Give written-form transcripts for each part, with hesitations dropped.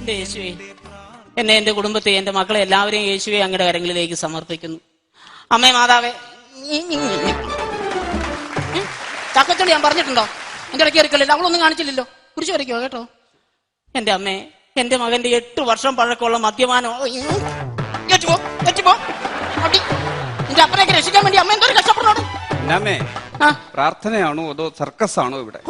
എന്റെ യേശുവേ, എന്നെ, എന്റെ കുടുംബത്തെ, എന്റെ മക്കളെ എല്ലാവരെയും യേശുവെ അങ്ങയുടെ കരങ്ങളിലേക്ക് സമർപ്പിക്കുന്നു. അമ്മേ മാതാവേ, ചക്കച്ചോളി ഞാൻ പറഞ്ഞിട്ടുണ്ടോ? എന്റെ ഇടയ്ക്ക് ഇറക്കലില്ല, അവളൊന്നും കാണിച്ചില്ലല്ലോ. കുറിച്ച് വരയ്ക്കോ കേട്ടോ. എന്റെ അമ്മേ, എന്റെ മകന്റെ 8 വർഷം പഴക്കമുള്ള മദ്യപാനം എന്റെ അപ്പനൊക്കെ രക്ഷിക്കാൻ വേണ്ടി അമ്മ എന്തോ കഷ്ടപ്പെടണോട്. പ്രാർത്ഥനയാണോ അതോ സർക്കസ് ആണോ ഇവിടെ?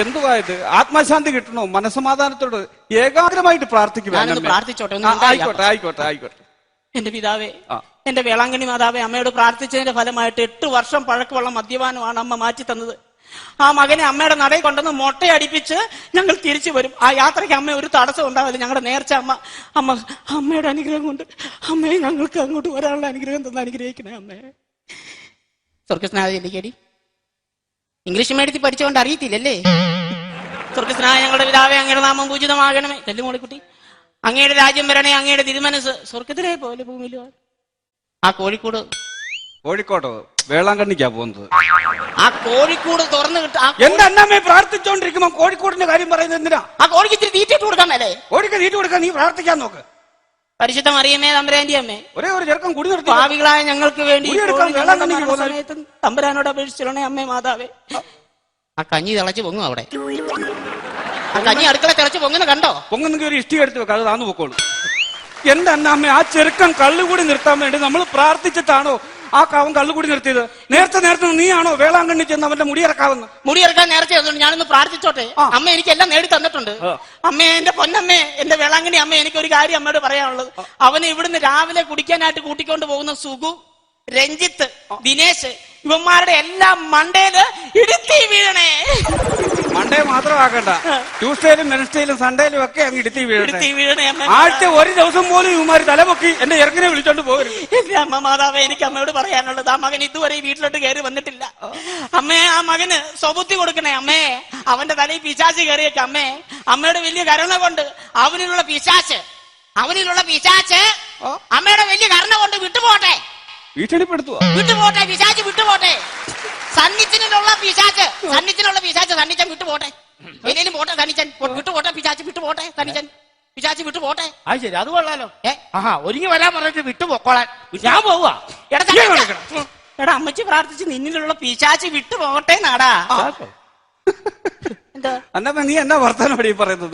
എന്തുവായത്? ആത്മശാന്തി കിട്ടണോ? മനസ്സമാധാനത്തോട് ഏകാഗ്രമായിട്ട് പ്രാർത്ഥിക്കുക. പ്രാർത്ഥിച്ചോട്ടെ. ആയിക്കോട്ടെ ആയിക്കോട്ടെ ആയിക്കോട്ടെ. എന്റെ പിതാവേ, എന്റെ വേളാങ്കണ്ണി മാതാവേ, അമ്മയോട് പ്രാർത്ഥിച്ചതിന്റെ ഫലമായിട്ട് 8 വർഷം പഴക്കമുള്ള മദ്യപാനമാണ് അമ്മ മാറ്റി തന്നത്. ആ മകനെ അമ്മയുടെ നടയിൽ കൊണ്ടുവന്ന് മൊട്ടയടിപ്പിച്ച് ഞങ്ങൾ തിരിച്ചു വരും. ആ യാത്രയ്ക്ക് അമ്മ ഒരു തടസ്സം ഉണ്ടാവില്ല. ഞങ്ങളുടെ നേർച്ച അമ്മയുടെ അനുഗ്രഹം കൊണ്ട് അമ്മയെ ഞങ്ങൾക്ക് അങ്ങോട്ട് വരാനുള്ള അനുഗ്രഹം തന്ന് അനുഗ്രഹിക്കണേ അമ്മേ. സ്വർഗസ്നാഥി ഇംഗ്ലീഷ് മീഡിയത്തിൽ പഠിച്ചുകൊണ്ട് അറിയത്തില്ലല്ലേ? സ്വർഗസ്നായ ഞങ്ങളുടെ പിതാവേ, അങ്ങയുടെ നാമം പൂജിതമാകണമേ. തെല്ലുമോളിക്കുട്ടി, അങ്ങയുടെ രാജ്യം വരണേ, അങ്ങയുടെ തിരുമനസ് സ്വർഗത്തിലെ പോലെ ഭൂമിയിലും. ആ കോഴിക്കോട്ടോ വേളാങ്കണ്ണിക്കാ പോകുന്നത്. ആ കോഴിക്കോട് തുറന്നു കിട്ടാ. എന്റെ അന്നമ്മയെ പ്രാർത്ഥിച്ചോണ്ടിരിക്കുമ്പോ കോഴിക്കോടിന്റെ കാര്യം പറയുന്നത് എന്തിനാ? ആ കോഴിക്ക് ഇത്തിരി തീറ്റിട്ട് കൊടുക്കാൻ മേലേ? കോഴിക്ക് തീറ്റ കൊടുക്കാൻ നീ പ്രാർത്ഥിക്കാൻ നോക്ക്. പരിശുദ്ധ മറിയമ്മേ, തമ്പുരാന്റെ അമ്മേ, ഒരേ ഒരു ചെറുക്കം കുടി നിർത്തി പാവികളായ ഞങ്ങൾക്ക് വേണ്ടി തമ്പുരാനോട് അപേക്ഷിച്ചിരണേ അമ്മേ മാതാവേ. ആ കഞ്ഞി തിളച്ച് പൊങ്ങും അവിടെ. ആ കഞ്ഞി അടുക്കള തിളച്ച് പൊങ്ങുന്ന കണ്ടോ? പൊങ്ങുന്നെങ്കിൽ ഒരു ഇഷ്ടി എടുത്ത് വെക്കാം, അത് താന്നു പൊക്കോളൂ. എന്റെ അന്നമ്മ, ആ ചെറുക്കം കള്ളുകൂടി നിർത്താൻ വേണ്ടി നമ്മൾ പ്രാർത്ഥിച്ചിട്ടാണോ ആ അവൻ കള്ളുകൂടി നിർത്തിയത്? നേരത്തെ നീയാണോ വേളാങ്കണ്ണി ചെന്ന് അവന്റെ മുടിയിറക്കാൻ നേരത്തെ ഞാനൊന്ന് പ്രാർത്ഥിച്ചോട്ടെ. അമ്മ എനിക്ക് എല്ലാം നേടി തന്നിട്ടുണ്ട്. അമ്മേ, എന്റെ പൊന്നമ്മേ, എന്റെ വേളാങ്കണ്ണി അമ്മ, എനിക്ക് ഒരു കാര്യം അമ്മയോട് പറയാനുള്ളത്. അവന് ഇവിടുന്ന് രാവിലെ കുടിക്കാനായിട്ട് കൂട്ടിക്കൊണ്ട് പോകുന്ന സുഗു, രഞ്ജിത്ത്, ദിനേശ്, ഇവന്മാരുടെ എല്ലാം മണ്ടേല് ഇടുത്തി വീഴണേ. മണ്ടേ മാത്രമാക്കണ്ട, ട്യൂസ്ഡേയിലും വെനസ്ഡേയിലും സൺഡേയിലും ഒക്കെ അങ്ങ് ഇടുത്തി വീഴണേ. ആഴ്ച ഒരു ദിവസം പോലും ഇവന്മാര് തലപൊക്കി എന്റെ ഇറക്കിനെ വിളിച്ചോണ്ട് പോകരുത്. എന്റെ അമ്മ മാതാവേ, എനിക്ക് അമ്മയോട് പറയാനുള്ളത്, ആ മകൻ ഇതുവരെ വീട്ടിലോട്ട് കയറി വന്നിട്ടില്ല. അമ്മേ, ആ മകന് സ്വബുദ്ധി കൊടുക്കണേ അമ്മേ. അവന്റെ തലയിൽ പിശാച് കയറിയേക്ക് അമ്മേ. അമ്മയുടെ വലിയ കരുണ കൊണ്ട് അവനിലുള്ള പിശാച് അമ്മയുടെ വലിയ കരുണ കൊണ്ട് വിട്ടുപോട്ടെ. വിട്ടുപോട്ടെ പിശാച്, വിട്ടുപോട്ടെ. സന്നിച്ചിനുള്ള പിശാച് സന്നിച്ചൻ വിട്ടുപോട്ടെ. എന്തേലും പോട്ടെ സന്നിച്ചൻ, വിട്ടുപോട്ടെ പിശാച്, വിട്ടുപോട്ടെ സന്നിച്ചൻ, പിശാച് വിട്ടുപോട്ടെ. അത് ശരി, അത് കൊള്ളാലോ. ഒരുങ്ങി വരാൻ പറഞ്ഞിട്ട് വിട്ടുപോക്കോളാൻ ഞാൻ പോവാ. എടാ, അമ്മച്ചി പ്രാർത്ഥിച്ച് നിന്നിലുള്ള പിശാച് വിട്ടുപോകട്ടെ നാടാ. അന്നപ്പ നീ എന്നാ വർത്താനോടെ പറയുന്നത്?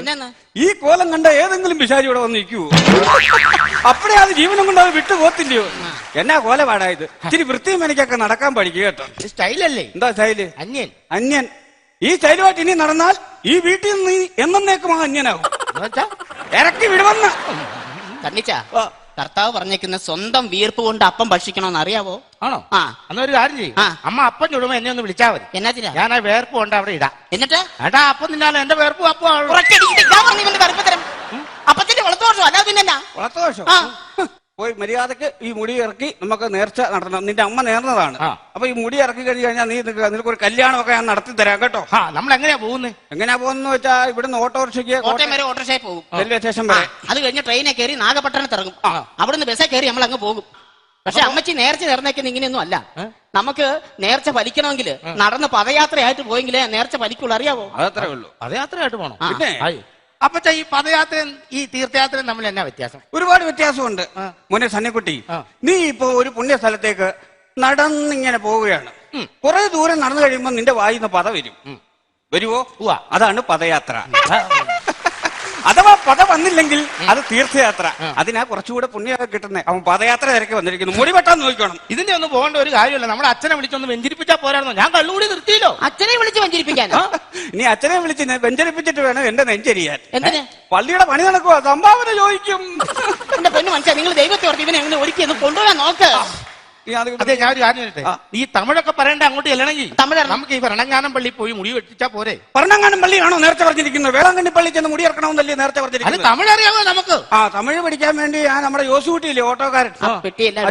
ഈ കോലം കണ്ട ഏതെങ്കിലും പിശാചി ഇവിടെ വന്ന് നിൽക്കുവോ? അപ്പഴേ അത് ജീവനം കൊണ്ട് അത് വിട്ടു പോത്തില്ലയോ? എന്നാ കോലപാടായത്? ഇത്തിരി വൃത്തിയും എനിക്കൊക്കെ നടക്കാൻ പഠിക്കുക കേട്ടോ. സ്റ്റൈലല്ലേ? എന്താ സ്റ്റൈല്? അന്യൻ. ഈ സ്റ്റൈലുമായിട്ട് ഇനി നടന്നാൽ ഈ വീട്ടിൽ നിന്ന് നീ എന്നേക്കും അന്യനാവും. ഇറക്കി വിടുവന്ന കണ്ണിച്ചാ, കർത്താവ് പറഞ്ഞേക്കുന്ന സ്വന്തം വീർപ്പ് കൊണ്ട് അപ്പം ഭക്ഷിക്കണമെന്ന് അറിയാവോ? ആണോ? എന്നൊരു കാര്യം ചെയ്യും, അമ്മ അപ്പം ചുടുമ്പോ എന്നെ ഒന്ന് വിളിച്ചാൽ മതി. എന്നാ ഞാൻ ആ വേർപ്പ് കൊണ്ട് അവിടെ ഇടാം. എന്നിട്ട് ഏട്ടാ അപ്പം തിന്നാലോ? എന്റെ വേർപ്പ് അപ്പം കറുപ്പത്തരം അപ്പത്തിന്റെ വളത്തോഷോ അല്ലാതെ പിന്നെ വളത്തോഷോ? പോയി മര്യാദക്ക് ഈ മുടി ഇറക്കി നമുക്ക് നേർച്ച നടത്തണം. നിന്റെ അമ്മ നേർന്നതാണ്. അപ്പൊ ഈ മുടി ഇറക്കി കഴിഞ്ഞ് കഴിഞ്ഞാൽ നിനക്ക് ഒരു കല്യാണമൊക്കെ ഞാൻ നടത്തി തരാം കേട്ടോ. നമ്മൾ എങ്ങനെയാ പോകുന്നത് വെച്ചാൽ ഇവിടുന്ന് ഓട്ടോറിക്ഷയ്ക്ക് ഓട്ടോറിക്ഷയിൽ പോകും, റെയിൽവേ സ്റ്റേഷൻ വരെ. അത് കഴിഞ്ഞ് ട്രെയിനെ കയറി നാഗപട്ടണത്ത് ഇറങ്ങും. അവിടുന്ന് ബസ്സേ കയറി നമ്മൾ അങ്ങ് പോകും. പക്ഷെ അമ്മച്ചി നേർച്ച നേർന്നേക്കുന്ന ഇങ്ങനെയൊന്നും അല്ല. നമുക്ക് നേർച്ച ഫലിക്കണമെങ്കിൽ നടന്ന് പദയാത്രയായിട്ട് പോയെങ്കിലേ നേർച്ച ഫലിക്കുള്ളൂ. അറിയാവോ? അതത്രേ ഉള്ളൂ. പദയാത്രയായിട്ട് പോകണം. അപ്പൊ ഈ പദയാത്രയും ഈ തീർത്ഥയാത്രയും തമ്മിൽ എന്നാ വ്യത്യാസം? ഒരുപാട് വ്യത്യാസമുണ്ട് മോനെ സന്നിക്കുട്ടി. നീ ഇപ്പൊ ഒരു പുണ്യ സ്ഥലത്തേക്ക് നടന്നിങ്ങനെ പോവുകയാണ്. കുറെ ദൂരം നടന്നു കഴിയുമ്പോ നിന്റെ വായിന്ന് പദ വരുവോ? അതാണ് പദയാത്ര. അഥവാ പദ വന്നില്ലെങ്കിൽ അത് തീർത്ഥയാത്ര. അതിനാ കുറച്ചുകൂടെ പുണ്യമൊക്കെ കിട്ടുന്നേ. അവൻ പദയാത്ര തിരക്കി വന്നിരിക്കുന്നു. മുടി വെട്ടാൻ നോക്കണം. ഇതിന്റെ ഒന്നും പോകേണ്ട ഒരു കാര്യമല്ല. നമ്മുടെ അച്ഛനെ വിളിച്ചൊന്ന് വെഞ്ചരിപ്പിച്ചാ പോരായിരുന്നോ? ഞാൻ കള്ളുകൂടി നിർത്തിയല്ലോ. അച്ഛനെ വിളിച്ച് വെഞ്ചരിപ്പിക്കാൻ? നീ അച്ഛനെ വിളിച്ച് വെഞ്ചരിപ്പിച്ചിട്ട് വേണം എന്റെ നെഞ്ചരിയാൻ. എന്തിന്? പള്ളിയുടെ പണി നടക്കുക, സംഭാവന ചോദിക്കും. എന്റെ പൊന്നു മനസ്സിലാ, നിങ്ങൾ ദൈവത്തെ ഓർത്ത് ഇവനെ എങ്ങനെ ഒരുക്കി കൊണ്ടുപോകാൻ നോക്ക്. അതെ, ഞാൻ ഒരു കാര്യം ചെയ്യട്ടെ. ഈ തമിഴൊക്കെ പറയണ്ട അങ്ങോട്ട് ചെല്ലണമെങ്കിൽ നമുക്ക് ഈ ഭരണങ്ങാനം പള്ളി പോയി മുടി വെട്ടിച്ചാ പോരെ? ഭരണങ്ങാനം പള്ളിയാണോ നേരത്തെ പറഞ്ഞിരിക്കുന്നത്? വേളാങ്കണ്ണി പള്ളി ചെന്ന് മുടി ഇറക്കണമെന്നല്ലേ നേരത്തെ പറഞ്ഞിരിക്കുന്നത്? തമിഴ് അറിയാമോ നമുക്ക്? തമിഴ് പഠിക്കാൻ വേണ്ടി ഞാൻ നമ്മുടെ ജോസൂട്ടിയില്ലേ ഓട്ടോക്കാരൻ,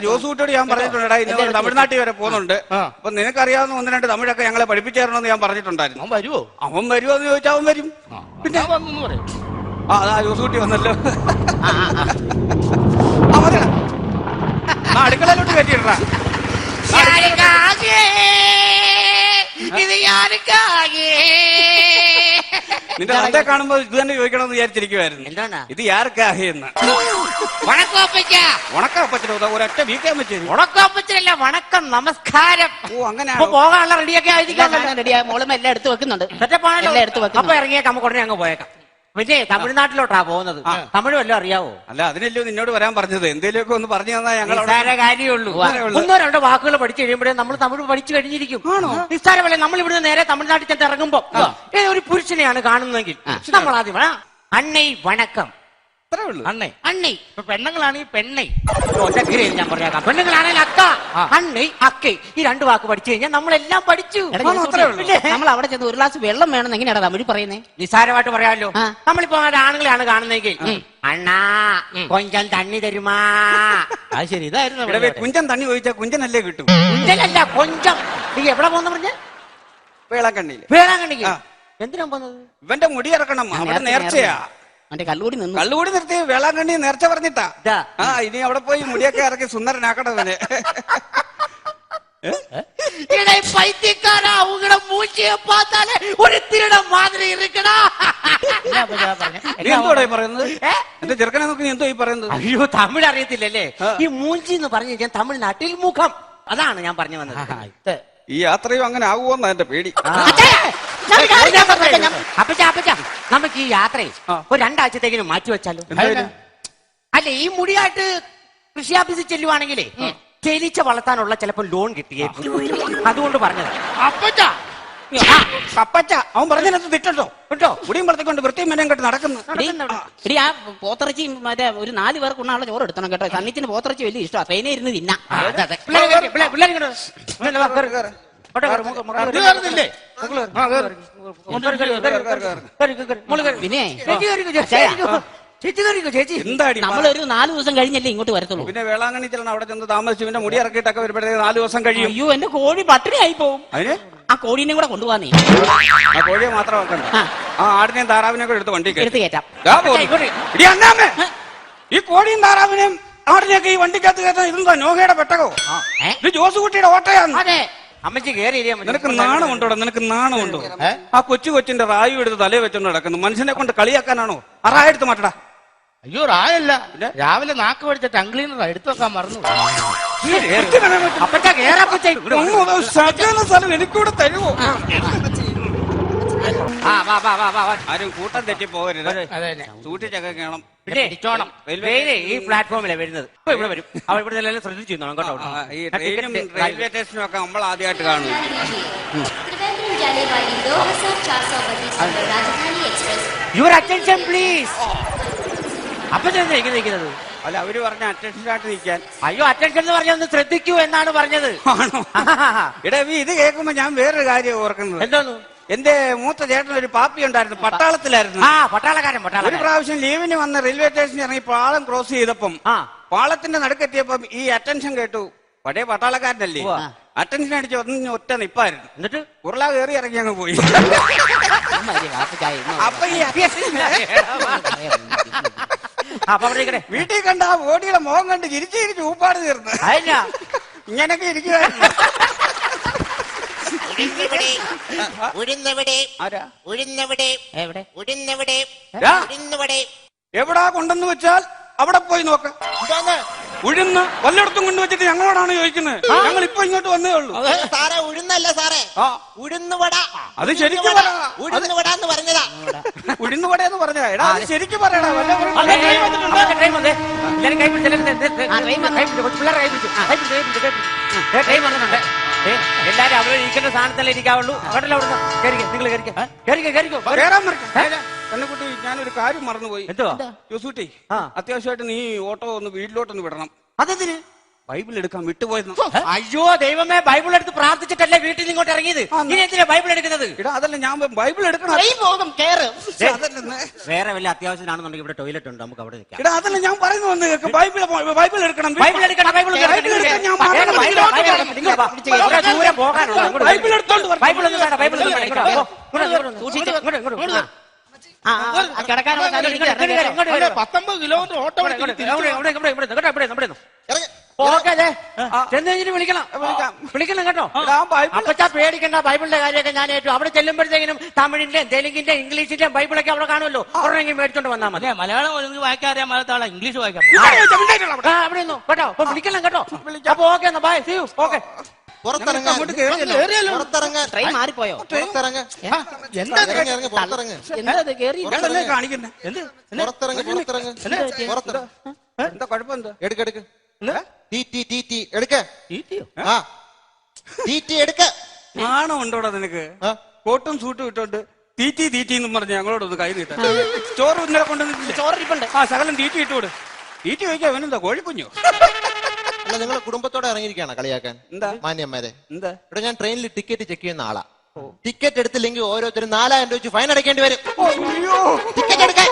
ജോസൂട്ടിയോട് ഞാൻ പറഞ്ഞിട്ടുണ്ട്, തമിഴ്നാട്ടിൽ വരെ പോകുന്നുണ്ട്. അപ്പൊ നിനക്കറിയാവുന്ന 1-2 തമിഴൊക്കെ ഞങ്ങളെ പഠിപ്പിച്ചു തരണമെന്ന് ഞാൻ പറഞ്ഞിട്ടുണ്ടായിരുന്നു. അവൻ വരുമോ എന്ന് ചോദിച്ചാൽ അവൻ വരും. പിന്നെ ജോസൂട്ടി വന്നല്ലോ. അടുക്കളയിലോട്ട് കയറ്റിയിട്ടാ. ഇത് നിന്റെ തന്റെ കാണുമ്പോ ഇത് തന്നെ ചോദിക്കണമെന്ന് വിചാരിച്ചിരിക്കുവായിരുന്നു. എന്താണ് ഇത് യാർക്കാഹെന്ന് ഉണക്കപ്പച്ചനോ ഒരൊറ്റ വീക്കാൻ പറ്റും. ഉണക്കപ്പച്ചനല്ല, വണക്കം നമസ്കാരം. ഓ അങ്ങനെ പോകാനുള്ള റെഡിയൊക്കെ ആയിരിക്കാം. റെഡിയാ, മോളും എല്ലാം എടുത്തു വെക്കുന്നുണ്ട്. സെറ്റപ്പാണല്ലോ. എല്ലാം എടുത്ത് വെക്കുന്നു. അപ്പൊ ഇറങ്ങിയേക്കാം, നമുക്ക് ഉടനെ അങ്ങ് പോയേക്കാം. പിന്നെ തമിഴ്നാട്ടിലോട്ടാ പോകുന്നത്. തമിഴ് വല്ലതും അറിയാവോ? അല്ല, അതിനല്ലോ നിന്നോട് വരാൻ പറഞ്ഞത്. എന്തേലുമൊക്കെ ഒന്ന് പറഞ്ഞു തന്നാ ഞങ്ങൾ കാര്യമുള്ളൂ. ഒന്നോ രണ്ടോ വാക്കുകൾ പഠിച്ചു കഴിയുമ്പോഴേ നമ്മൾ തമിഴ് പഠിച്ചു കഴിഞ്ഞിരിക്കും. നിസ്സാരമല്ലേ? നമ്മൾ ഇവിടുന്ന് നേരെ തമിഴ്നാട്ടിൽ ചെന്ന് ഇറങ്ങുമ്പോ ഒരു പുരുഷനെയാണ് കാണുന്നതെങ്കിൽ നമ്മൾ ആദ്യം അണ്ണൈ വണക്കം. അത്രേ ഉള്ളൂ. അണ്ണൈ അണ്ണൈ. ഇപ്പൊ പെണ്ണുങ്ങളാണെങ്കിൽ പെണ്ണൈ, ഞാൻ പറഞ്ഞേക്കാം. പെണ്ണുങ്ങളാണെങ്കിൽ അക്ക, അണ്ണൈ, അക്കൈ. ഈ രണ്ട് വാക്ക് പഠിച്ചു കഴിഞ്ഞാൽ നമ്മളെല്ലാം പഠിച്ചു. നമ്മൾ അവിടെ ചെന്ന് ഒരു ഗ്ലാസ് വെള്ളം വേണം എങ്ങനെയാണ് തമിഴ് പറയുന്നേ? നിസ്സാരമായിട്ട് പറയാമല്ലോ. നമ്മളിപ്പോ ആണുങ്ങളെയാണ് കാണുന്നതെങ്കിൽ അണ്ണാ കൊഞ്ചം തണ്ണി തരുമാ. അത് ശരി, ഇതായിരുന്നു കുഞ്ചൻ തണ്ണി ചോദിച്ചാൽ കുഞ്ചനല്ലേ കിട്ടും. കുഞ്ചനല്ല, കൊഞ്ചം. നീ എവിടെ പോന്ന പറഞ്ഞ? വേളാങ്കണ്ണിയിൽ. വേളാങ്കണ്ണിക്ക് എന്തിനാ പോന്നത്? ഇവന്റെ മുടി ഇറക്കണം, അവിടെ നേർച്ചയാ. അവന്റെ കള്ളുകൂടി നിന്ന്. കള്ളുകൂടി നിർത്തി വേളാങ്കണ്ണി നേർച്ച പറഞ്ഞിട്ടാ. ഇനി അവിടെ പോയി മുടിയൊക്കെ ഇറക്കി സുന്ദരനാക്കണം ഇവനെ. പൈത്യക്കാരാ, ഉങ്ങളെ മൂച്ചിയെ പാത്താലേ ഒരു തിരുട മാതിരി ഇരിക്കണ. നീ എന്തോടാ പറയുന്നത്? എന്റെ ചെറുക്കനെ നോക്കി നീ എന്തോ ഈ പറയുന്നത്? അയ്യോ, തമിഴ് അറിയത്തില്ലല്ലേ? ഈ മൂഞ്ചി എന്ന് പറഞ്ഞു കഴിഞ്ഞാൽ തമിഴ്നാട്ടിൽ മുഖം, അതാണ് ഞാൻ പറഞ്ഞു വന്നത്. ഈ യാത്രയും അങ്ങനെ ആകുമോന്നാ എന്റെ പേടി. അപ്പച്ച നമുക്ക് ഈ യാത്രയെ ഒരു 2 ആഴ്ചത്തേക്കിന് മാറ്റി വെച്ചാലോ? അല്ല, ഈ മുടിയായിട്ട് കൃഷി ഓഫീസിൽ ചെല്ലുവാണെങ്കിലേ ചെലിച്ച വളർത്താനുള്ള ചിലപ്പോൾ ലോൺ കിട്ടിയേ. അതുകൊണ്ട് പറഞ്ഞത്. അപ്പച്ച അവൻ പറഞ്ഞതിനകത്ത് തെറ്റോ കേട്ടോ? മുടിയും വളർത്തിക്കൊണ്ട് വൃത്തിയും മെനയും കെട്ട് നടക്കുന്നു. എടി, ആ പോത്തിറച്ചി മറ്റേ ഒരു 4 പേർക്ക് ഉണ്ണാനുള്ള ചോറ് എടുത്തണം കേട്ടോ. സണ്ണിച്ചിന് പോത്തിറച്ചി വലിയ ഇഷ്ടമാണ്. ട്രെയിനെ ഇരുന്ന് തിന്നാം. എന്താടി നമ്മളൊരു 4 ദിവസം കഴിഞ്ഞല്ലേ ഇങ്ങോട്ട് വരത്തുള്ളൂ. പിന്നെ വേളാങ്കണ്ണി ചെല്ലണം. അവിടെ ചെന്ന് താമസിച്ചു പിന്നെ മുടി ഇറക്കിയിട്ടൊക്കെ വരുമ്പോഴത്തേക്ക് 4 ദിവസം കഴിയും. അയ്യോ, എന്റെ കോഴി പട്ടിണി ആയി പോവും. അതിന് ആ കോഴീനെ കൂടെ കൊണ്ടുപോകാന്നേ. ആ കോഴിയെ മാത്രം വെക്കണ്ട, ആ ആടിനെയും താറാവിനെയും കൂടെ എടുത്ത് വണ്ടി എടുത്ത് കയറ്റാം. ഈ കോഴിയും താറാവിനെയും ആടിനെയൊക്കെ ഈ വണ്ടിക്കകത്ത് കയറ്റാൻ ഇതെന്താ നോഹയുടെ പെട്ടകോ? ഇത് ജോസുകുട്ടിയുടെ ഓട്ടയാണ്. അമ്മച്ചി കേറി. നിനക്ക് നാണമുണ്ടോടാ? നിനക്ക് നാണമുണ്ടോ? ആ കൊച്ചിന്റെ റായു എടുത്ത് തലയെ വെച്ചോണ്ട് നടക്കുന്നു. മനുഷ്യനെ കൊണ്ട് കളിയാക്കാനാണോ? ആ റായ എടുത്ത് മാറ്റടാ. അയ്യോ, റായല്ല, രാവിലെ നാക്ക് പഠിച്ച ടംഗ്ലീനറാ, എടുത്തു വെക്കാൻ മറന്നു. സ്ഥലം എനിക്കൂടെ തരുമോ? ആരും കൂട്ടം തെറ്റി പോകരുത്. സൂക്ഷിച്ചൊക്കെ കേണം. ഈ പ്ലാറ്റ്ഫോമിലാണ് വരുന്നത്. ഇപ്പൊ ഇവിടെ വരും. അവ ഇവിടെ എല്ലാം ശ്രദ്ധിച്ചു കേട്ടോ. ഈ ട്രെയിനും റെയിൽവേ സ്റ്റേഷനും ഒക്കെ നമ്മൾ ആദ്യമായിട്ട് കാണും. Your attention please. അപ്പൊ നിൽക്കുന്നത് അല്ല, അവര് പറഞ്ഞ അറ്റൻഷനായിട്ട് നിൽക്കാൻ. അയ്യോ, അറ്റൻഷൻ എന്ന് പറഞ്ഞ ഒന്ന് ശ്രദ്ധിക്കൂ എന്നാണ് പറഞ്ഞത്. ആണോ? ഇടാ, ഇത് കേൾക്കുമ്പോ ഞാൻ വേറൊരു കാര്യം ഓർക്കുന്നത്. എന്തോന്നു? എന്റെ മൂത്ത ചേട്ടൻ ഒരു പാപ്പി ഉണ്ടായിരുന്നു, പട്ടാളത്തിലായിരുന്നു. പട്ടാളക്കാരൻ. ഒരു പ്രാവശ്യം ലീവിന് വന്ന് റെയിൽവേ സ്റ്റേഷനിൽ ഇറങ്ങി പാളം ക്രോസ് ചെയ്തപ്പം പാളത്തിന്റെ നടുക്കെത്തിയപ്പം ഈ അറ്റൻഷൻ കേട്ടു. പഴയ പട്ടാളക്കാരനല്ലേ, അറ്റൻഷൻ അടിച്ച് ഒറ്റ നിപ്പായിരുന്നു. എന്നിട്ട് ഉരുള കയറി ഇറങ്ങി അങ്ങ് പോയി. അപ്പൊ ഈ വീട്ടിൽ കണ്ട ആ ബോഡിയുടെ മുഖം കണ്ട് ചിരിച്ച് ഊപ്പാട് തീർന്നു. ഇങ്ങനൊക്കെ ഇരിക്കുവായിരുന്നു. എവിടാ കൊണ്ടെന്ന് വെച്ചാൽ അവിടെ പോയി നോക്ക. ഉഴുന്ന് വല്ലയിടത്തും കൊണ്ടുവച്ചിട്ട് ഞങ്ങളോടാണ് ചോദിക്കുന്നത്. ഞങ്ങൾ ഇപ്പൊ ഇങ്ങോട്ട് വന്നേ ഉള്ളൂ. സാറേ, ഉഴുന്നല്ല സാറേ, ഉഴുന്നുവട. അത് ശരിക്കും ഉഴുന്നുവട എന്ന് പറഞ്ഞതാ. ഉഴുന്നുവട എന്ന് പറഞ്ഞതാ. എടാ, അത് ശരിക്കും പറയടാ. എല്ലാരും അവിടെ ഇരിക്കേണ്ട സ്ഥാനത്തല്ലേ ഇരിക്കാവുള്ളൂ. കേട്ടല്ലോ, കണ്ണുകുട്ടി, ഞാനൊരു കാര്യം മറന്നുപോയി. എന്തുവാ? യൂസുട്ടി, അത്യാവശ്യമായിട്ട് നീ ഓട്ടോ ഒന്ന് വീട്ടിലോട്ടൊന്ന് വിടണം. അതെന്തിന്? ബൈബിൾ എടുക്കാൻ വിട്ടുപോയിരുന്നു. അയ്യോ ദൈവമേ, ബൈബിൾ എടുത്ത് പ്രാർത്ഥിച്ചിട്ടല്ലേ വീട്ടിൽ നിന്ന് ഇങ്ങോട്ട് ഇറങ്ങിയത്. ഇനി എന്തിനാ ബൈബിൾ എടുക്കുന്നത്? ഇടാ, അതല്ല ഞാൻ ബൈബിൾ എടുക്കണം. വേറെ വല്ല അത്യാവശ്യമാണെന്നുണ്ടെങ്കിൽ ഇവിടെ ടോയ്ലറ്റ് ഉണ്ട്, നമുക്ക് അവിടെ നിൽക്കാം. ഇടാ, അതല്ല ഞാൻ പറയുന്നു. ബൈബിൾ എടുക്കണം. ബൈബിൾ എടുക്കണം. ബൈബിൾ എടുത്തോണ്ട് ബൈബിൾ ഒന്നും വേണ്ട. ബൈബിൾ ഒന്നും വേണ്ട. കിടക്കാനുള്ള 19 കിലോമീറ്റർ ഓട്ടോ. ഓക്കെ ചെന്ന് കഴിഞ്ഞിട്ട് വിളിക്കണം വിളിക്കണം കേട്ടോ. അപ്പച്ചാ പേടിക്കണ്ട, ബൈബിളിന്റെ കാര്യമൊക്കെ ഞാൻ ഏറ്റു. അവിടെ ചെല്ലുമ്പോഴത്തേക്കിനും തമിഴിന്റെ തെലുങ്കിന്റെ ഇംഗ്ലീഷിന്റെ ബൈബിളൊക്കെ അവിടെ കാണുമല്ലോ. ഒരെണ്ണെങ്കിലും മേടിച്ചോണ്ട് വന്നാൽ മതി. മലയാളം വായിക്കാൻ അറിയാൻ മലയാളം ഇംഗ്ലീഷ് വായിക്കാം. അവിടെ നിന്നോ കേട്ടോ. അപ്പൊ വിളിക്കണം കേട്ടോ. അപ്പൊ ഓക്കെ എന്നാ bye, see you. Okay. Train മാറിപ്പോയോ? എന്താ കുഴപ്പമെന്താ? ആണോ ഉണ്ടോടാ നിനക്ക്? കോട്ടും സൂട്ടും ഇട്ടോണ്ട് തീറ്റി തീറ്റി എന്നും പറഞ്ഞ് ഞങ്ങളോടൊന്ന് കൈ നീട്ടാ. ചോറ് ഇന്നലെ കൊണ്ടുവന്നിട്ടില്ല. ചോറിപ്പുണ്ട്. ആ ശകലം തീറ്റി ഇട്ടോട്. തീറ്റി വയ്ക്കാൻ അവനെന്താ കോഴിക്കുഞ്ഞോ? അല്ല, നിങ്ങൾ കുടുംബത്തോടെ ഇറങ്ങിയിരിക്കുകയാണ് കളിയാക്കാൻ? എന്താ മാന്യന്മാരെ, എന്താ ഇവിടെ ഞാൻ ട്രെയിനിൽ ടിക്കറ്റ് ചെക്ക് ചെയ്യുന്ന ആളാ. ടിക്കറ്റ് എടുത്തില്ലെങ്കിൽ ഓരോരുത്തരും 4000 രൂപ വെച്ച് ഫൈൻ അടയ്ക്കേണ്ടി വരും. ടിക്കറ്റ് എടുക്കാൻ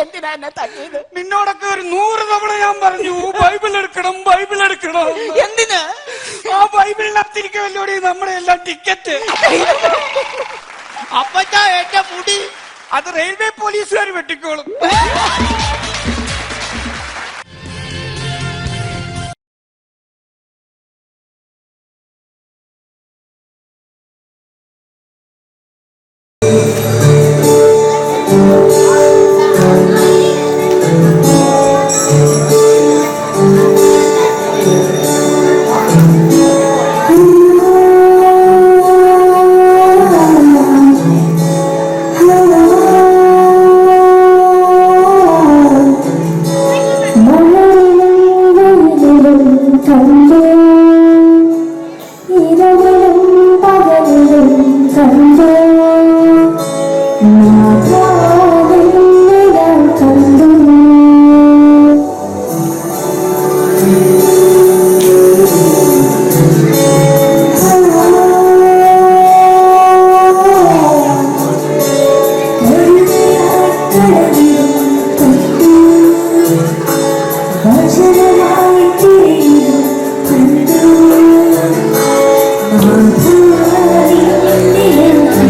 എന്തിനാ എന്നെ തല്ലിയത്? നിന്നോടൊക്കെ ഒരു 100 തവണ ഞാൻ പറഞ്ഞു ബൈബിൾ എടുക്കണം, ബൈബിൾ എടുക്കണം. എന്തിന്? ആ ബൈബിളിനകത്തിരിക്കുമല്ലോടി നമ്മുടെ എല്ലാം ടിക്കറ്റ്. അപ്പച്ചാ എന്റെ മുടി അത് റെയിൽവേ പോലീസുകാർ വെട്ടിക്കോളും. Thank you.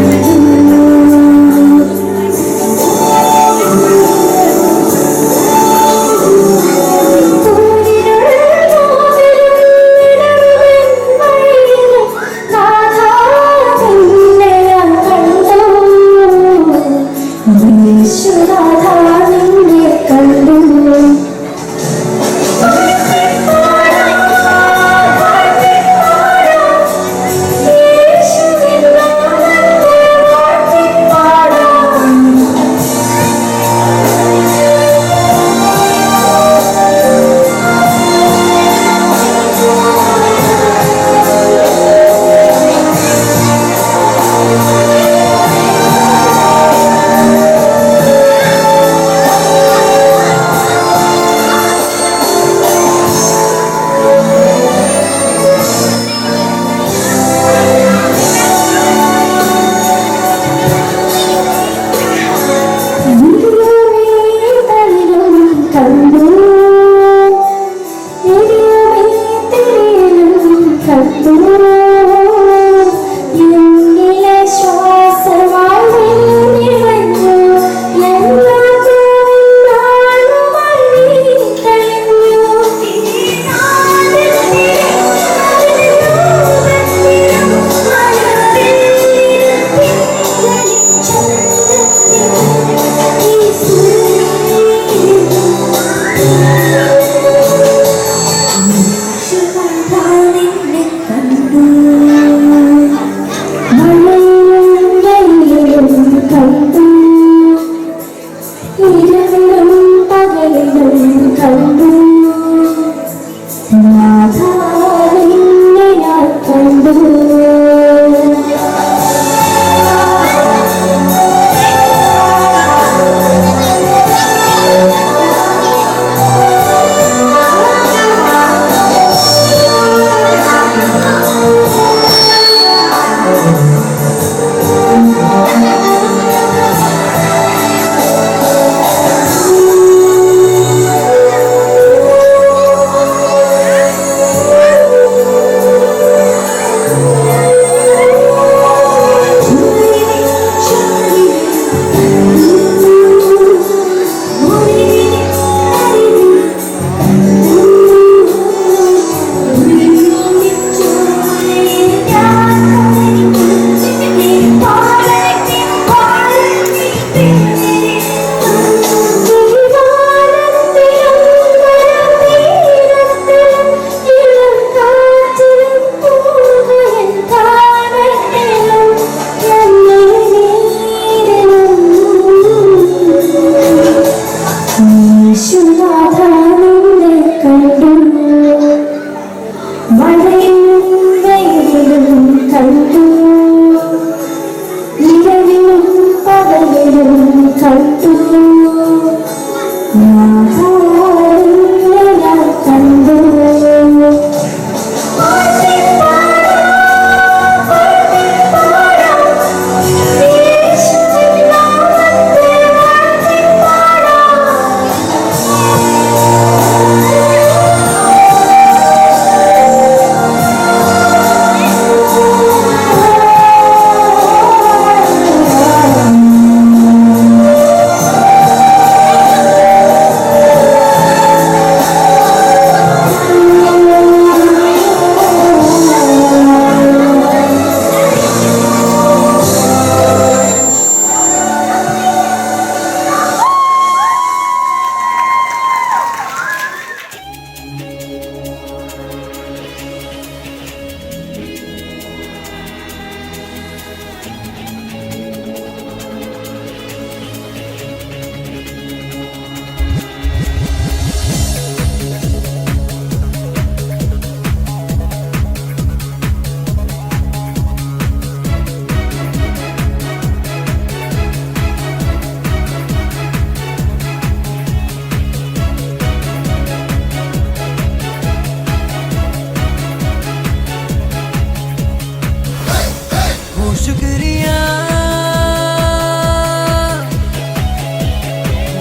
शुक्रिया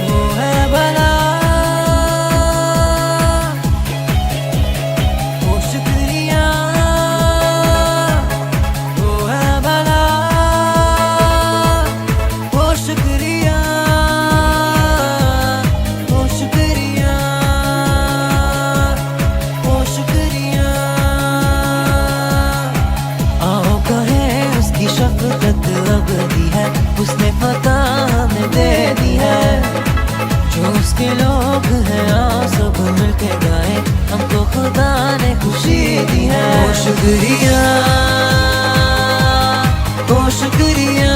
वो है भला, वो शुक्रिया वो है भला, वो शुक्रिया वो शुक्रिया वो शुक्रिया। आओ कहे उसकी शफ़क़त अबदी है, उसने फतह हमें दे दी है। जो उसके लोग हैं आओ सब मिलके गाए, हमको खुदा ने खुशी दी है। वो शुक्रिया वो शुक्रिया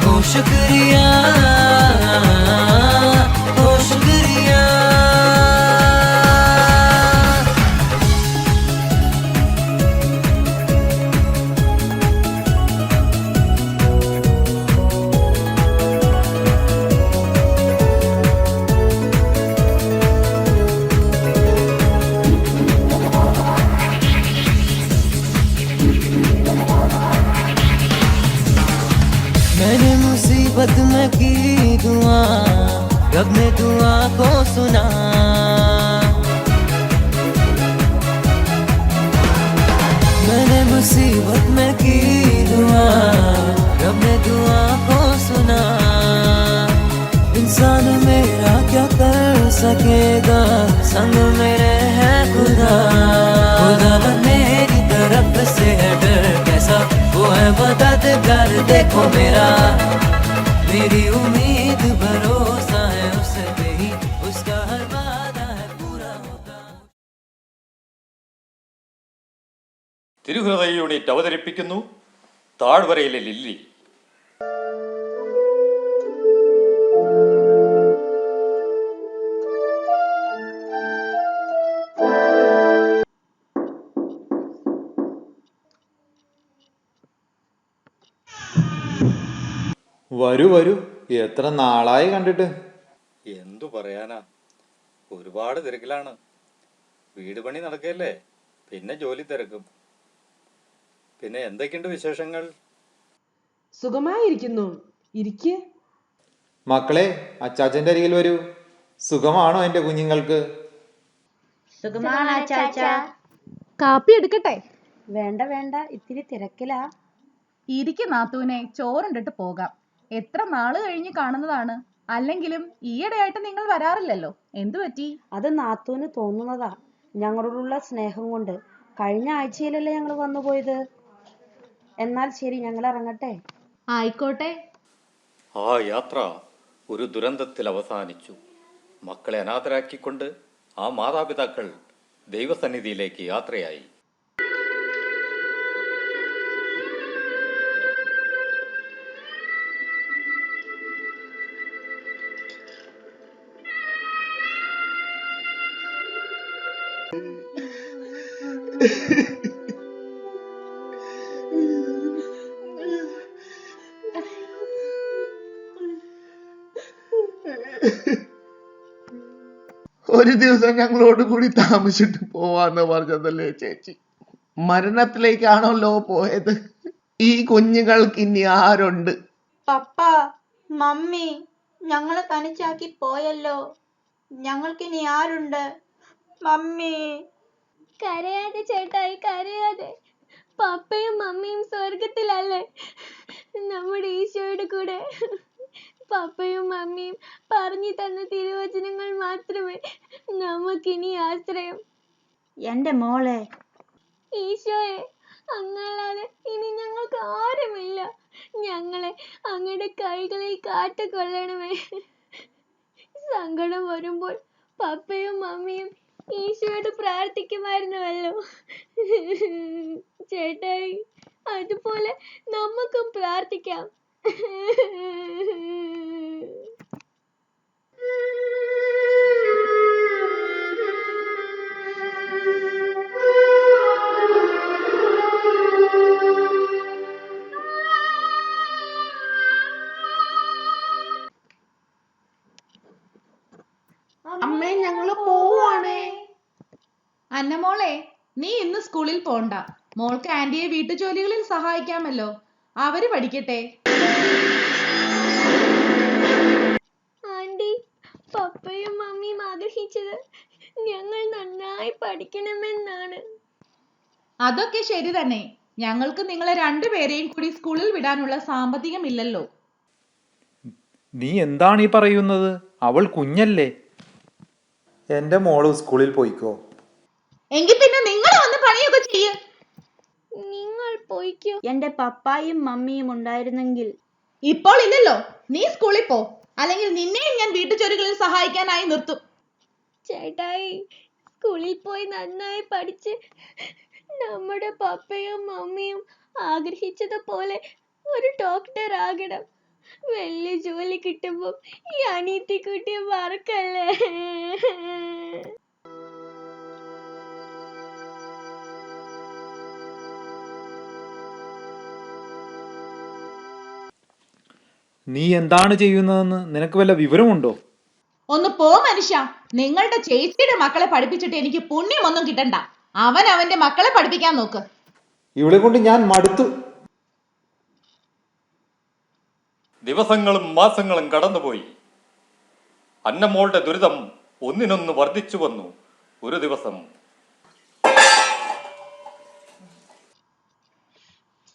वो शुक्रिया वो शुक्रिया। मैंने मुसीबत में की दुआ, रब ने दुआ को सुना। मैंने मुसीबत में की दुआ, रब ने दुआ को सुना। इंसान मेरा क्या कर सकेगा, संग मेरे है खुदा। खुदा मेरी तरफ से है डर कैसा, वो है मददगार देखो मेरा। मेरी उम्मीद भरोसा है उस पे ही, उसका हर वादा है पूरा होता। തിരുഹൃദയ യൂണിറ്റ് അവതരിപ്പിക്കുന്നു താഴ്വരയിലെ ലില്ലി. വരൂ വരൂ, എത്ര നാളായി കണ്ടിട്ട്. എന്തു പറയാനാ, ഒരുപാട് തിരക്കിലാണ്. വീട് പണി നടക്കല്ലേ, പിന്നെ ജോലി തിരക്കും. പിന്നെ എന്തൊക്കെയുണ്ട് വിശേഷങ്ങൾ? സുഖമായിരിക്കുന്നു. ഇരിക്ക്. മക്കളെ, അച്ചാച്ചന്റെ അരികിൽ വരൂ. സുഖമാണോ എന്റെ കുഞ്ഞുങ്ങൾക്ക്? കാപ്പി എടുക്കട്ടെ? വേണ്ട വേണ്ട, ഇത്തിരി തിരക്കിലാ. ഇരിക്കും നാത്തൂനെ, ചോറുണ്ടിട്ട് പോകാം. എത്ര നാള് കഴിഞ്ഞ് കാണുന്നതാണ്. അല്ലെങ്കിലും ഈയിടെയായിട്ട് നിങ്ങൾ വരാറില്ലല്ലോ, എന്തു പറ്റി? അത് നാത്തൂന് തോന്നുന്നതാ, ഞങ്ങളോടുള്ള സ്നേഹം കൊണ്ട്. കഴിഞ്ഞ ആഴ്ചയിലല്ലേ ഞങ്ങൾ വന്നുപോയത്. എന്നാൽ ശരി, ഞങ്ങൾ ഇറങ്ങട്ടെ. ആയിക്കോട്ടെ. ആ യാത്ര ഒരു ദുരന്തത്തിൽ അവസാനിച്ചു. മക്കളെ അനാഥരാക്കിക്കൊണ്ട് ആ മാതാപിതാക്കൾ ദൈവസന്നിധിയിലേക്ക് യാത്രയായി. ഒരു ദിവസം ഞങ്ങളോട് കൂടി താമസിച്ചിട്ട് പോവാന്ന് പറഞ്ഞതല്ലേ ചേച്ചി? മരണത്തിലേക്കാണല്ലോ പോയത്. ഈ കുഞ്ഞുങ്ങൾക്ക് ഇനി ആരുണ്ട്? പപ്പ, മമ്മി ഞങ്ങളെ തനിച്ചാക്കി പോയല്ലോ. ഞങ്ങൾക്കിനി ആരുണ്ട്? മമ്മി. കരയാതെ ചേട്ടായി, കരയാതെ. പപ്പയും മമ്മിയും സ്വർഗത്തിലല്ലേ, നമ്മുടെ ഈശോയുടെ കൂടെ. പപ്പയും മമ്മിയും പറഞ്ഞു തന്ന തിരുവചനങ്ങൾ മാത്രമേ നമുക്കിനി ആശ്രയം. എന്റെ മോളെ, ഈശോയെ, അങ്ങല്ലാതെ ഇനി ഞങ്ങൾക്ക് ആരുമില്ല. ഞങ്ങളെ അങ്ങയുടെ കൈകളിൽ കാട്ടുകൊള്ളണമേ. സങ്കടം വരുമ്പോൾ പപ്പയും മമ്മിയും ഈശോയോട് പ്രാർത്ഥിക്കുമായിരുന്നുവല്ലോ. ചേട്ടായി, അതുപോലെ നമുക്കും പ്രാർത്ഥിക്കാം. അമ്മേ, ഞങ്ങള് പോവാണേ. അന്നമോളെ, നീ ഇന്ന് സ്കൂളിൽ പോണ്ട. മോൾക്ക് ആന്റിയെ വീട്ടുജോലികളിൽ സഹായിക്കാമല്ലോ. അവര് പഠിക്കട്ടെ. ആന്റി, പപ്പയും മമ്മിയും ആഗ്രഹിച്ചത് ഞങ്ങൾ നന്നായി പഠിക്കണമെന്നാണ്. അതൊക്കെ ശരി തന്നെ. ഞങ്ങൾക്ക് നിങ്ങളെ രണ്ടുപേരെയും കൂടി സ്കൂളിൽ വിടാനുള്ള സാമ്പത്തികമില്ലല്ലോ. നീ എന്താണ് ഈ പറയുന്നത്? അവൾ കുഞ്ഞല്ലേ. എന്റെ മോള് സ്കൂളിൽ പോയിക്കോ. എങ്കിൽ പിന്നെ നിങ്ങൾ വന്ന് പണിയൊക്കെ ചെയ്യ്. നിങ്ങൾ പോയിക്കോ. എന്റെ പപ്പായും മമ്മിയും ഉണ്ടായിരുന്നെങ്കിൽ. ഇപ്പോൾ ഇല്ലല്ലോ. നീ സ്കൂളിൽ പോ, അല്ലെങ്കിൽ നിന്നെയും ഞാൻ വീട്ടുജോലികളിൽ സഹായിക്കാനായി നിർത്തും. ചേട്ടായി, സ്കൂളിൽ പോയി നന്നായി പഠിച്ച് നമ്മുടെ പപ്പയും മമ്മിയും ആഗ്രഹിച്ചതുപോലെ ഒരു ഡോക്ടർ ആകണം. വലിയ ജോലി കിട്ടുമ്പോ ഈ അനിയത്തിക്കുട്ടിയെ മറക്കല്ലേ. നീ എന്താണ് ചെയ്യുന്നതെന്ന് നിനക്ക് വല്ല വിവരമുണ്ടോ? ഒന്ന് പോ മനുഷ്യ. നിങ്ങളുടെ ചേച്ചിയുടെ മക്കളെ പഠിപ്പിച്ചിട്ട് എനിക്ക് പുണ്യമൊന്നും കിട്ടണ്ട. അവൻ അവന്റെ മക്കളെ പഠിപ്പിക്കാൻ നോക്ക്. ഇവളെ കൊണ്ട് ഞാൻ മടുത്തു. ദിവസങ്ങളും മാസങ്ങളും കടന്നുപോയി. അന്നമോളുടെ ദുരിതം ഒന്നിനൊന്ന് വർദ്ധിച്ചു വന്നു. ഒരു ദിവസം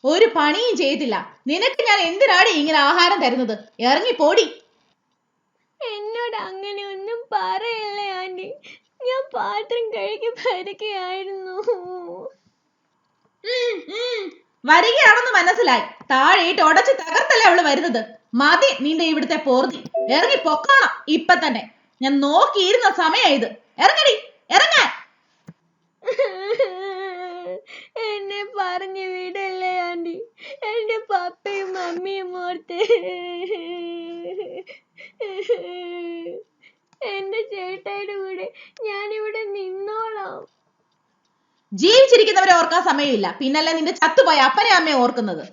ഒരു പണിയും ചെയ്തില്ല. നിനക്ക് ഞാൻ എന്തിനാണ് ഇങ്ങനെ ആഹാരം തരുന്നത്? ഇറങ്ങി പോടി. എന്നോട് അങ്ങനെ ഒന്നും പറയല്ലേ ആന്റി. ഞാൻ പാത്രം കഴുകി വരികയായിരുന്നു. വരികയാണെന്ന് മനസ്സിലായി. താഴെയിട്ട് ഉടച്ച് തകർത്തല്ലേ അവള് വരുന്നത്. മതി നിന്റെ ഇവിടുത്തെ പോർതി. ഇറങ്ങി പൊക്കണം ഇപ്പൊ തന്നെ. ഞാൻ നോക്കിയിരുന്ന സമയായത്. ഇറങ്ങടി, ഇറങ്ങാൻ. എന്നെ പറഞ്ഞു വിടല്ലേ ആന്റി. എന്റെ പപ്പയും മമ്മിയും ഓർത്ത് എന്റെ ചേട്ടായുടെ കൂടെ ഞാനിവിടെ നിന്നോളാം. ജീവിച്ചിരിക്കുന്നവരെ ഓർക്കാൻ സമയമില്ല. പിന്നല്ല നിന്റെ ചത്തുപോയ അപ്പനെ അമ്മയെ ഓർക്കുന്നത്.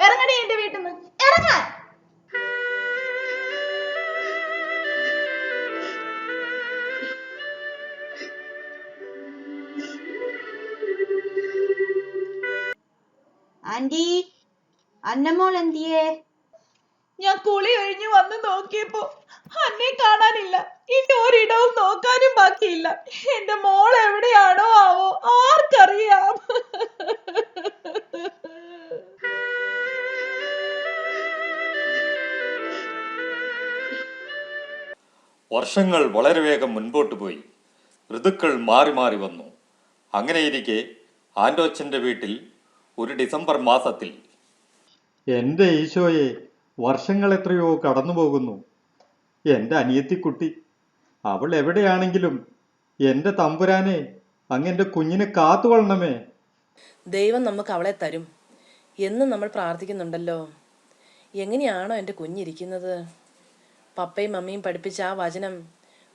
ഇറങ്ങടി എന്റെ വീട്ടിൽ നിന്ന്, ഇറങ്ങാൻ. ആന്റി, അന്നമോൾ എന്തിയേ? ഞാൻ കുളി കഴിഞ്ഞ് വന്ന് നോക്കിയപ്പോ അന്നെ കാണാനില്ല. ഇനി ഒരിടവും നോക്കാനും ബാക്കിയില്ല. എന്റെ മോൾ എവിടെയാണോ ആവോ, ആർക്കറിയാം. വർഷങ്ങൾ വളരെ വേഗം മുൻപോട്ട് പോയി. ഋതുക്കൾ മാറി മാറി വന്നു. അങ്ങനെയിരിക്കെ ആൻഡോച്ചന്റെ വീട്ടിൽ ഒരു ഡിസംബർ മാസത്തിൽ എൻ്റെ ഈശോയെ, വർഷങ്ങൾ എത്രയോ കടന്നു പോകുന്നു. എൻ്റെ അനിയത്തിക്കുട്ടി, അവൾ എവിടെയാണെങ്കിലും എൻ്റെ തമ്പുരാനെ, അങ്ങെൻ്റെ കുഞ്ഞിനെ കാത്തുകൊള്ളണമേ. ദൈവം നമുക്ക് അവളെ തരും എന്നും നമ്മൾ പ്രാർത്ഥിക്കുന്നുണ്ടല്ലോ. എങ്ങനെയാണോ എൻ്റെ കുഞ്ഞിരിക്കുന്നത്? പപ്പയും മമ്മിയും പഠിപ്പിച്ച ആ വചനം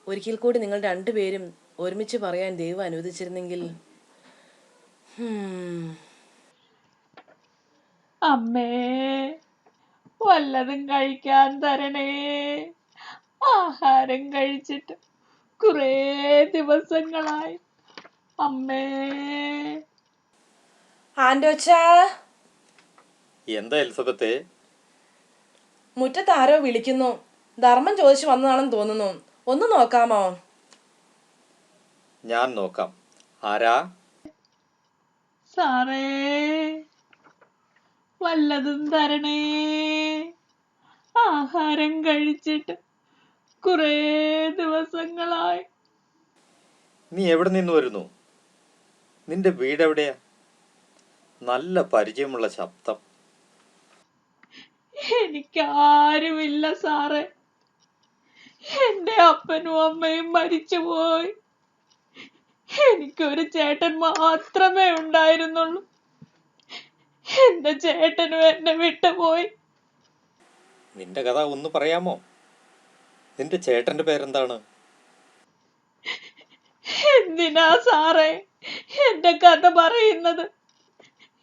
ഒരിക്കൽ കൂടി നിങ്ങൾ രണ്ടുപേരും ഒരുമിച്ച് പറയാൻ ദൈവം അനുവദിച്ചിരുന്നെങ്കിൽ. അമ്മേ, വല്ലതും കഴിക്കാൻ തരണേ. ആഹാരം കഴിച്ചിട്ട് കുറേ ദിവസങ്ങളായി. അമ്മേ. ആൻഡോച്ചാ, എന്താ എലിസബത്തെ? മുറ്റത്ത് ആരോ വിളിക്കുന്നു. ധർമ്മം ചോദിച്ചു വന്നതാണെന്ന് തോന്നുന്നു. ഒന്ന് നോക്കാമോ? ഞാൻ നോക്കാം. ആരാ? സാറേ, വല്ലതും തരണേ. ആഹാരം കഴിച്ചിട്ട് കുറേ ദിവസങ്ങളായി. നീ എവിടെ നിന്ന് വരുന്നു? നിന്റെ വീട് എവിടെയാ? നല്ല പരിചയമുള്ള ശബ്ദം. എനിക്കാരുമില്ല സാറേ. എന്റെ അപ്പനും അമ്മയും മരിച്ചുപോയി. എനിക്കൊരു ചേട്ടൻ മാത്രമേ ഉണ്ടായിരുന്നുള്ളൂ. എന്റെ ചേട്ടനും എന്നെ വിട്ടുപോയി. നിന്റെ കഥ ഒന്ന് പറയാമോ? നിന്റെ ചേട്ടന്റെ പേരെന്താണ്? എന്തിനാ സാറേ എന്റെ കഥ പറയുന്നത്?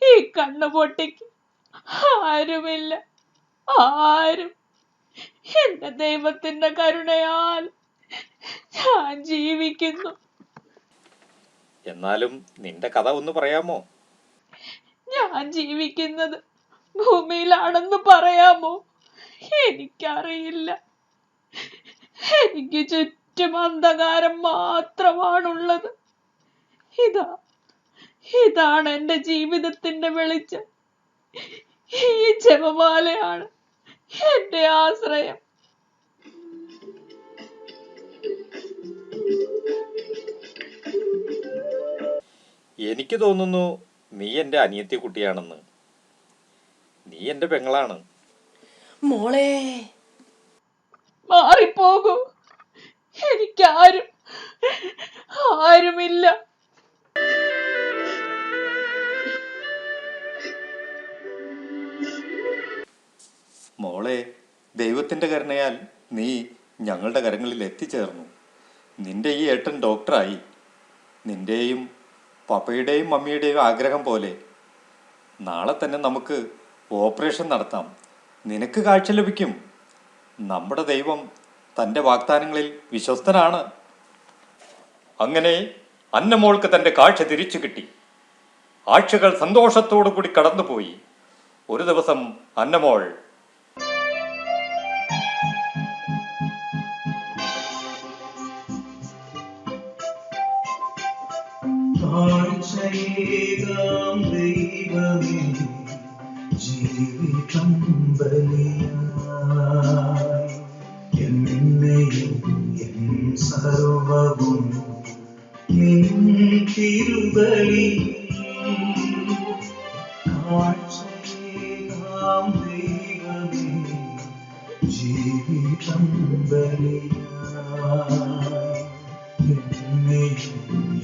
ഈ കണ്ണു പൊട്ടിക്ക് ആരുമില്ല, ആരും. എന്റെ ദൈവത്തിന്റെ കരുണയാൽ ഞാൻ ജീവിക്കുന്നു. എന്നാലും നിന്റെ കഥ ഒന്ന് പറയാമോ? ഞാൻ ജീവിക്കുന്നത് ഭൂമിയിലാണെന്ന് പറയാമോ? എനിക്കറിയില്ല. എനിക്ക് ചുറ്റും അന്ധകാരം മാത്രമാണുള്ളത്. ഇതാണ് എന്റെ ജീവിതത്തിന്റെ വെളിച്ചം. ഈ ജപമാലയാണ് എന്റെ ആശ്രയം. എനിക്ക് തോന്നുന്നു നീ എൻ്റെ അനിയത്തി കുട്ടിയാണെന്ന്. നീ എൻ്റെ പെങ്ങളാണ്. മോളെ മാറിപ്പോകൂ. ആരുമില്ല. മോളെ, ദൈവത്തിൻ്റെ കരുണയാൽ നീ ഞങ്ങളുടെ കരങ്ങളിൽ എത്തിച്ചേർന്നു. നിന്റെ ഈ ഏട്ടൻ ഡോക്ടറായി. നിന്റെയും പപ്പയുടെയും മമ്മിയുടെയും ആഗ്രഹം പോലെ നാളെ തന്നെ നമുക്ക് ഓപ്പറേഷൻ നടത്താം. നിനക്ക് കാഴ്ച ലഭിക്കും. നമ്മുടെ ദൈവം തൻ്റെ വാഗ്ദാനങ്ങളിൽ വിശ്വസ്തനാണ്. അങ്ങനെ അന്നമോൾക്ക് തൻ്റെ കാഴ്ച തിരിച്ചു കിട്ടി. ആഴ്ചകൾ സന്തോഷത്തോടു കൂടി കടന്നുപോയി. ഒരു ദിവസം അന്നമോൾ ജീവിതം ബലിയായി എന്നെയും എൻ സർവവും നിൻ തിരുബലി കാഴ്ചയേകാം ദൈവമേ ജീവിതം ബലിയായി എന്നെയും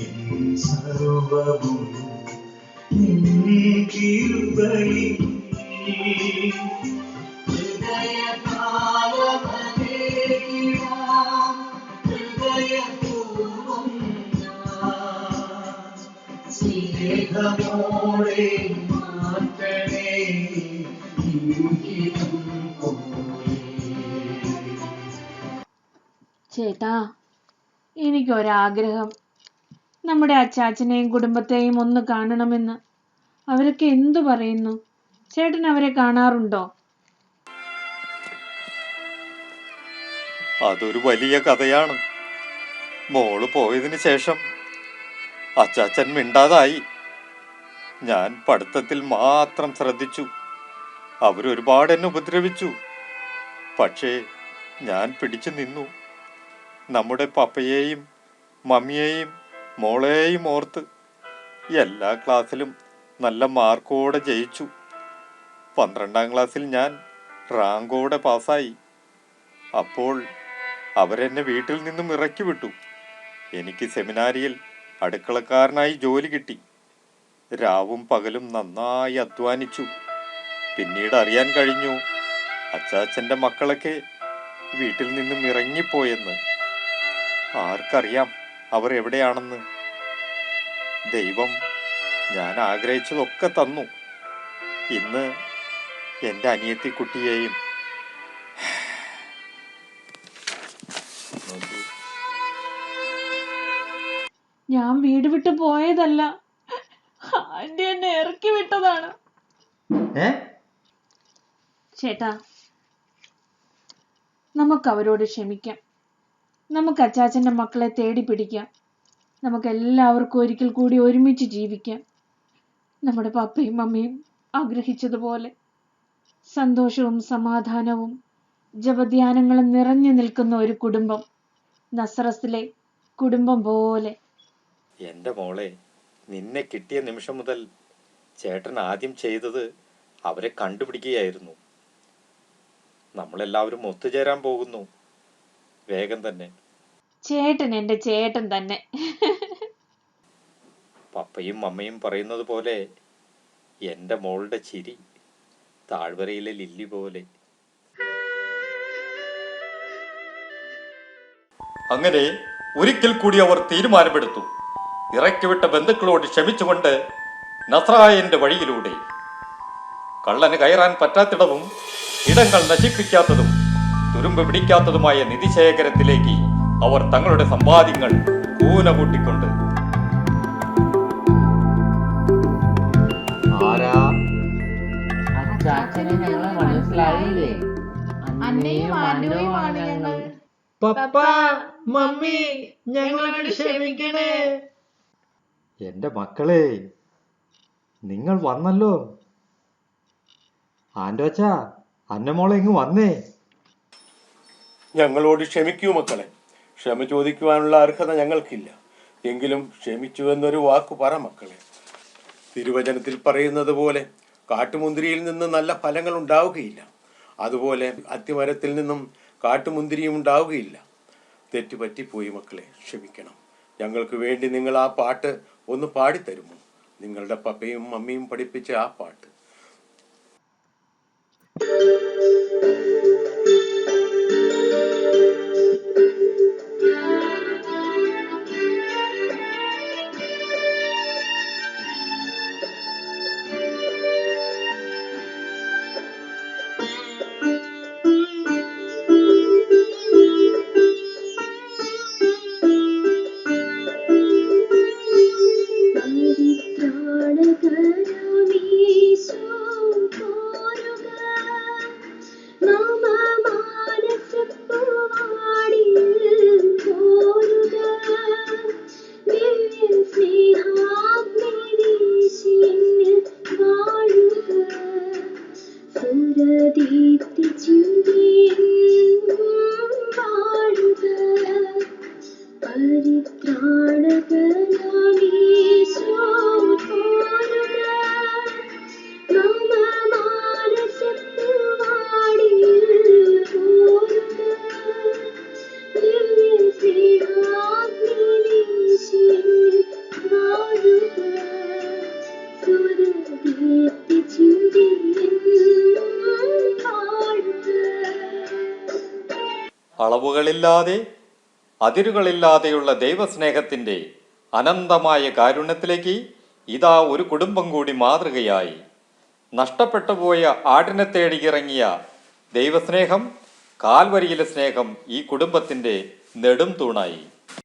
എൻ സർവവും നിൻ തിരുബലി സ്നേഹമോടെ മാറ്റണേ ചേട്ടാ, എനിക്കൊരാഗ്രഹം. നമ്മുടെ അച്ചാച്ചനെയും കുടുംബത്തെയും ഒന്ന് കാണണമെന്ന്. അവരൊക്കെ എന്തു പറയുന്നു? ചേട്ടൻ അവരെ കാണാറുണ്ടോ? അതൊരു വലിയ കഥയാണ്. മോള് പോയതിന് ശേഷം അച്ചാച്ചൻ മിണ്ടാതായി. ഞാൻ പഠിത്തത്തിൽ മാത്രം ശ്രദ്ധിച്ചു. അവരൊരുപാട് എന്നെ ഉപദ്രവിച്ചു. പക്ഷേ ഞാൻ പിടിച്ചു നിന്നു. നമ്മുടെ പപ്പയെയും മമ്മിയെയും മോളെയും ഓർത്ത് എല്ലാ ക്ലാസ്സിലും നല്ല മാർക്കോടെ ജയിച്ചു. 12ാം ക്ലാസ്സിൽ ഞാൻ റാങ്കോടെ പാസ്സായി. അപ്പോൾ അവരെന്നെ വീട്ടിൽ നിന്നും ഇറക്കി വിട്ടു. എനിക്ക് സെമിനാരിയിൽ അടുക്കളക്കാരനായി ജോലി കിട്ടി. രാവും പകലും നന്നായി അധ്വാനിച്ചു. പിന്നീട് അറിയാൻ കഴിഞ്ഞു അച്ചാച്ചൻ്റെ മക്കളൊക്കെ വീട്ടിൽ നിന്നും ഇറങ്ങിപ്പോയെന്ന്. ആർക്കറിയാം അവർ എവിടെയാണെന്ന്? ദൈവം ഞാൻ ആഗ്രഹിച്ചതൊക്കെ തന്നു. ഇന്ന് എൻ്റെ അനിയത്തി കുട്ടിയെയും ഞാൻ വീട് വിട്ടു പോയതല്ല, ആന്റി എന്നെ ഇറക്കി വിട്ടതാണ്. ചേട്ടാ, നമുക്ക് അവരോട് ക്ഷമിക്കാം. നമുക്ക് അച്ചാച്ചന്റെ മക്കളെ തേടി പിടിക്കാം. നമുക്ക് എല്ലാവർക്കും ഒരിക്കൽ കൂടി ഒരുമിച്ച് ജീവിക്കാം. നമ്മുടെ പപ്പയും മമ്മിയും ആഗ്രഹിച്ചതുപോലെ സന്തോഷവും സമാധാനവും ജപധ്യാനങ്ങളും നിറഞ്ഞു നിൽക്കുന്ന ഒരു കുടുംബം, നസ്രസിലെ കുടുംബം പോലെ. എൻ്റെ മോളെ, നിന്നെ കിട്ടിയ നിമിഷം മുതൽ ചേട്ടൻ ആദ്യം ചെയ്തത് അവരെ കണ്ടുപിടിക്കുകയായിരുന്നു. നമ്മളെല്ലാവരും ഒത്തുചേരാൻ പോകുന്നു വേഗം തന്നെ. ചേട്ടൻ എൻ്റെ ചേട്ടൻ തന്നെ. പപ്പയും അമ്മയും പറയുന്നത് പോലെ എൻ്റെ മോളുടെ ചിരി താഴ്വരയിലെ ലില്ലി പോലെ. അങ്ങനെ ഒരിക്കൽ കൂടി അവർ തീരുമാനമെടുത്തു. ഇറക്കിവിട്ട ബന്ധുക്കളോട് ക്ഷമിച്ചുകൊണ്ട് നസ്രായന്റെ വഴിയിലൂടെ കള്ളന് കയറാൻ പറ്റാത്തിടവും ഇടങ്ങൾ നശിപ്പിക്കാത്തതും തുരുമ്പ് പിടിക്കാത്തതുമായ നിധിശേഖരത്തിലേക്ക് അവർ തങ്ങളുടെ സമ്പാദ്യങ്ങൾ കൂന കൂട്ടിക്കൊണ്ട് ആരാ ചാച്ചനെ ഞങ്ങളെ മനസ്സിലായില്ലേ? അന്നയും ആന്റോയുമാണ് ഞങ്ങൾ. പപ്പ മമ്മി ഞങ്ങളോട് ക്ഷമിക്കണേ. എന്റെ മക്കളെ, നിങ്ങൾ വന്നല്ലോ. ആൻഡോച്ചാ, അന്നമോളെ ഇങ്ങ് വന്നേ. ഞങ്ങളോട് ക്ഷമിക്കൂ മക്കളെ. ക്ഷമ ചോദിക്കുവാനുള്ള അർഹത ഞങ്ങൾക്കില്ല. എങ്കിലും ക്ഷമിച്ചു എന്നൊരു വാക്ക് പറ മക്കളെ. തിരുവചനത്തിൽ പറയുന്നത് പോലെ കാട്ടുമുന്തിരിയിൽ നിന്ന് നല്ല ഫലങ്ങൾ ഉണ്ടാവുകയില്ല, അതുപോലെ അത്തിമരത്തിൽ നിന്നും കാട്ടുമുന്തിരിയും ഉണ്ടാവുകയില്ല. തെറ്റുപറ്റിപ്പോയി മക്കളെ, ക്ഷമിക്കണം. ഞങ്ങൾക്ക് വേണ്ടി നിങ്ങൾ ആ പാട്ട് ഒന്ന് പാടിത്തരുമോ? നിങ്ങളുടെ പപ്പയും മമ്മിയും പഠിപ്പിച്ച ആ പാട്ട്. അളവുകളില്ലാതെ അതിരുകളില്ലാതെയുള്ള ദൈവസ്നേഹത്തിൻ്റെ അനന്തമായ കാരുണ്യത്തിലേക്ക് ഇതാ ഒരു കുടുംബം കൂടി മാതൃകയായി. നഷ്ടപ്പെട്ടുപോയ ആടിനെ തേടി ഇറങ്ങിയ ദൈവസ്നേഹം, കാൽവരിയിലെ സ്നേഹം ഈ കുടുംബത്തിൻ്റെ നെടും തൂണായി.